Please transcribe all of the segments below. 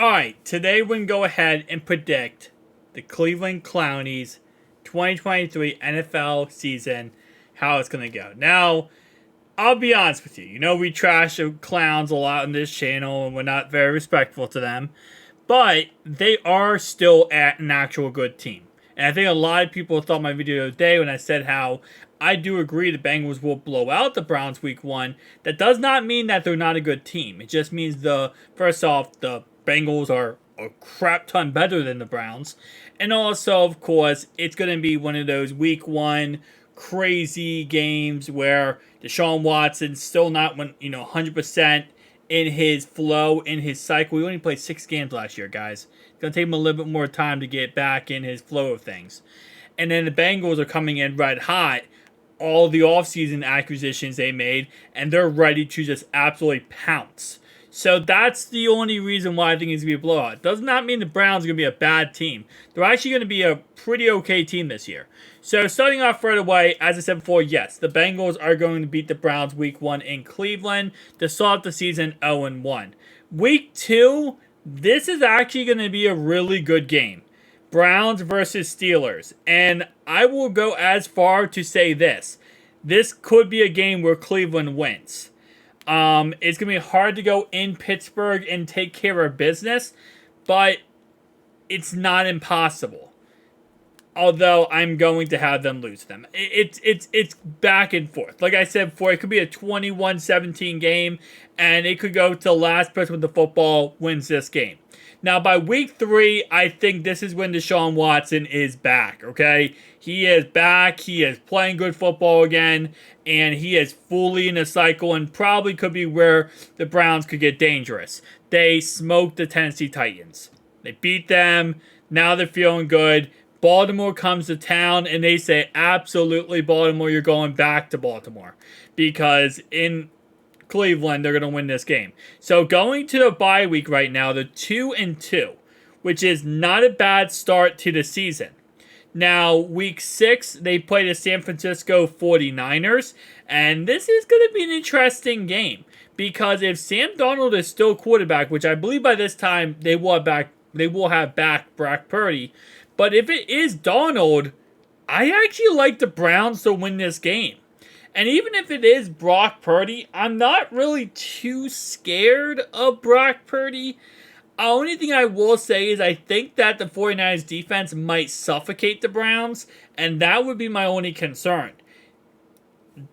Alright, today we're going to go ahead and predict the Cleveland Clownies 2023 NFL season, how it's going to go. Now, I'll be honest with you. You know, we trash clowns a lot on this channel, and we're not very respectful to them. But they are still an actual good team. And I think a lot of people thought my video today when I said how I do agree the Bengals will blow out the Browns week 1. That does not mean that they're not a good team. It just means first off, the Bengals are a crap ton better than the Browns. And also, of course, it's going to be one of those week 1 crazy games where Deshaun Watson's still not 100% in his flow, in his cycle. He only played 6 games last year, guys. It's going to take him a little bit more time to get back in his flow of things. And then the Bengals are coming in red hot. All the offseason acquisitions they made, and they're ready to just absolutely pounce. So that's the only reason why I think it's going to be a blowout. It does not mean the Browns are going to be a bad team. They're actually going to be a pretty okay team this year. So starting off right away, as I said before, yes, the Bengals are going to beat the Browns week 1 in Cleveland to start the season 0-1. Week 2, this is actually going to be a really good game. Browns versus Steelers. And I will go as far to say this. This could be a game where Cleveland wins. It's going to be hard to go in Pittsburgh and take care of business, but it's not impossible. Although I'm going to have them lose them. It's back and forth. Like I said before, it could be a 21-17 game, and it could go to the last person with the football wins this game. Now, by week 3, I think this is when Deshaun Watson is back, okay? He is back. He is playing good football again, and he is fully in a cycle and probably could be where the Browns could get dangerous. They smoked the Tennessee Titans. They beat them. Now they're feeling good. Baltimore comes to town, and they say, absolutely, Baltimore, you're going back to Baltimore. Because in Cleveland, they're going to win this game. So going to the bye week right now, they're 2-2, which is not a bad start to the season. Now, week 6, they play the San Francisco 49ers, and this is going to be an interesting game. Because if Sam Darnold is still quarterback, which I believe by this time they will have back Brock Purdy, but if it is Darnold, I actually like the Browns to win this game. And even if it is Brock Purdy, I'm not really too scared of Brock Purdy. The only thing I will say is I think that the 49ers defense might suffocate the Browns, and that would be my only concern.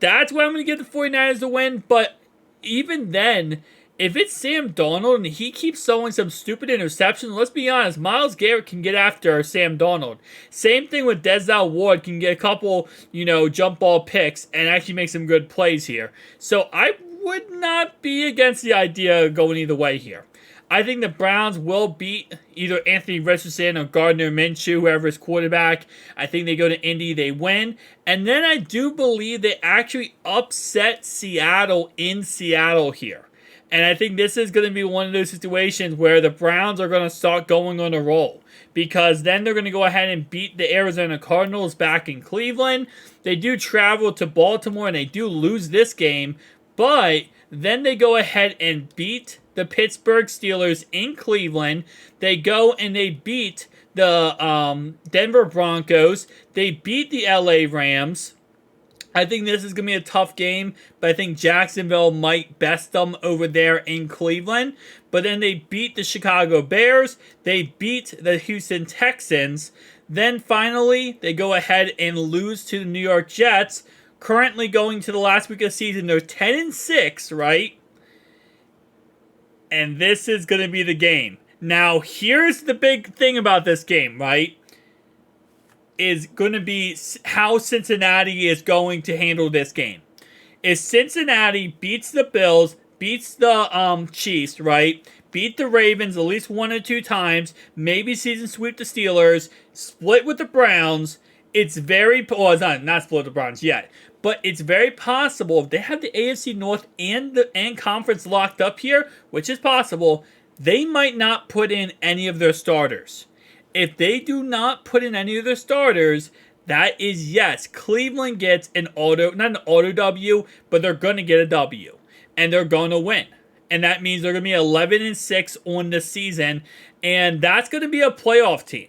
That's why I'm going to get the 49ers to win, but even then, if it's Sam Darnold and he keeps throwing some stupid interceptions, let's be honest, Myles Garrett can get after Sam Darnold. Same thing with Denzel Ward, can get a couple, jump ball picks and actually make some good plays here. So I would not be against the idea of going either way here. I think the Browns will beat either Anthony Richardson or Gardner Minshew, whoever is quarterback. I think they go to Indy, they win. And then I do believe they actually upset Seattle in Seattle here. And I think this is going to be one of those situations where the Browns are going to start going on a roll. Because then they're going to go ahead and beat the Arizona Cardinals back in Cleveland. They do travel to Baltimore and they do lose this game. But then they go ahead and beat the Pittsburgh Steelers in Cleveland. They go and they beat the Denver Broncos. They beat the LA Rams. I think this is going to be a tough game, but I think Jacksonville might best them over there in Cleveland. But then they beat the Chicago Bears. They beat the Houston Texans. Then finally, they go ahead and lose to the New York Jets. Currently going to the last week of the season, they're 10-6, right? And this is going to be the game. Now, here's the big thing about this game, right? Is going to be how Cincinnati is going to handle this game. If Cincinnati beats the Bills, beats the Chiefs, right? Beat the Ravens at least 1 or 2 times, maybe season sweep the Steelers, split with the Browns, it's very, well, it's not split with the Browns yet, but it's very possible if they have the AFC North and conference locked up here, which is possible, they might not put in any of their starters. If they do not put in any of their starters, that is, yes, Cleveland gets not an auto W, but they're going to get a W. And they're going to win. and that means they're going to be 11-6 on the season, and that's going to be a playoff team.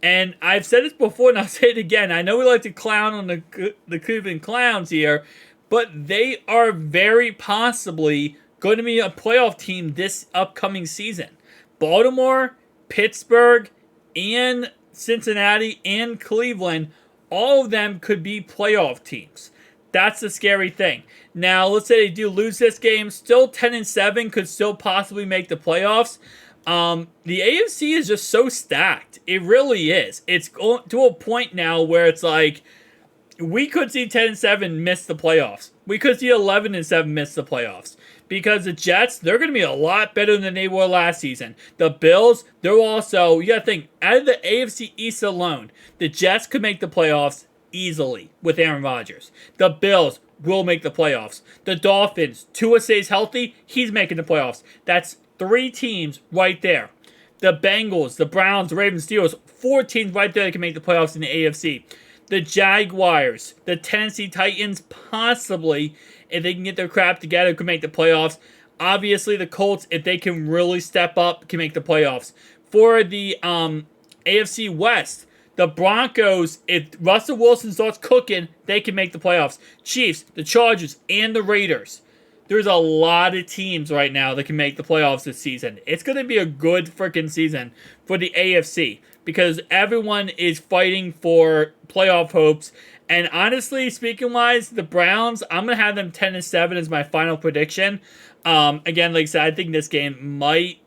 And I've said this before, and I'll say it again. I know we like to clown on the Cleveland Clowns here, but they are very possibly going to be a playoff team this upcoming season. Baltimore, Pittsburgh, and Cincinnati, and Cleveland, all of them could be playoff teams. That's the scary thing. Now, let's say they do lose this game. Still 10-7, could still possibly make the playoffs. The AFC is just so stacked. It really is. It's going to a point now where it's like, we could see 10-7 miss the playoffs. We could see 11-7 miss the playoffs. Because the Jets, they're going to be a lot better than they were last season. The Bills, they're also, you got to think, out of the AFC East alone, the Jets could make the playoffs easily with Aaron Rodgers. The Bills will make the playoffs. The Dolphins, Tua stays healthy, he's making the playoffs. That's 3 teams right there. The Bengals, the Browns, the Ravens, Steelers, 4 teams right there that can make the playoffs in the AFC. The Jaguars, the Tennessee Titans, possibly, if they can get their crap together, could make the playoffs. Obviously, the Colts, if they can really step up, can make the playoffs. For the AFC West, the Broncos, if Russell Wilson starts cooking, they can make the playoffs. Chiefs, the Chargers, and the Raiders. There's a lot of teams right now that can make the playoffs this season. It's going to be a good freaking season for the AFC because everyone is fighting for playoff hopes. And honestly, speaking-wise, the Browns, I'm going to have them 10-7 as my final prediction. Again, like I said, I think this game might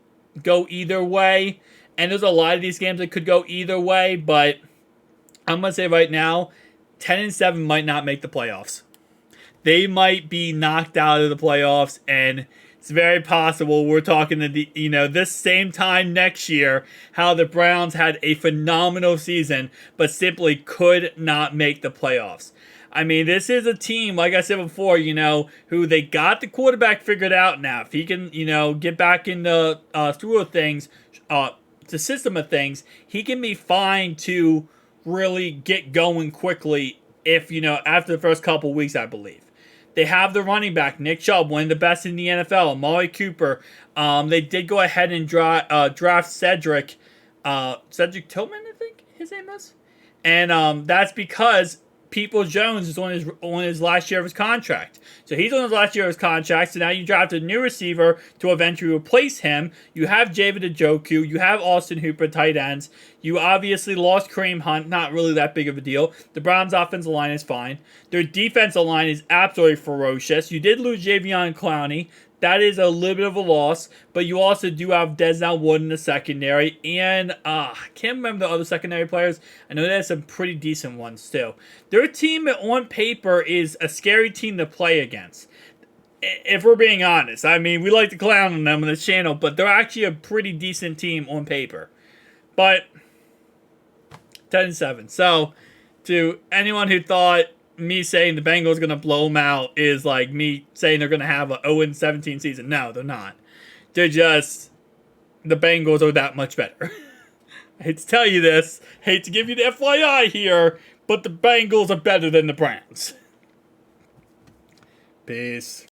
go either way. And there's a lot of these games that could go either way, but I'm going to say right now, 10-7 might not make the playoffs. They might be knocked out of the playoffs, and it's very possible we're talking to the, this same time next year, how the Browns had a phenomenal season, but simply could not make the playoffs. I mean, this is a team, like I said before, who they got the quarterback figured out now. If he can, get back in the through of things, the system of things, he can be fine to really get going quickly if, after the first couple weeks, I believe. They have the running back, Nick Chubb, one of the best in the NFL, Amari Cooper. They did go ahead and draft Cedric Tillman, I think his name is. And that's because Peoples-Jones is on his last year of his contract. So he's on his last year of his contract. So now you drafted a new receiver to eventually replace him. You have David Njoku. You have Austin Hooper, tight ends. You obviously lost Kareem Hunt. Not really that big of a deal. The Browns' offensive line is fine. Their defensive line is absolutely ferocious. You did lose Jadeveon Clowney. That is a little bit of a loss, but you also do have Denzel Wood in the secondary, and I can't remember the other secondary players. I know they have some pretty decent ones too. Their team on paper is a scary team to play against. If we're being honest, I mean, we like to clown on them on this channel, but they're actually a pretty decent team on paper. But 10-7. So, to anyone who thought me saying the Bengals are going to blow them out is like me saying they're going to have a 0-17 season. No, they're not. They're just, the Bengals are that much better. I hate to tell you this, hate to give you the FYI here, but the Bengals are better than the Browns. Peace.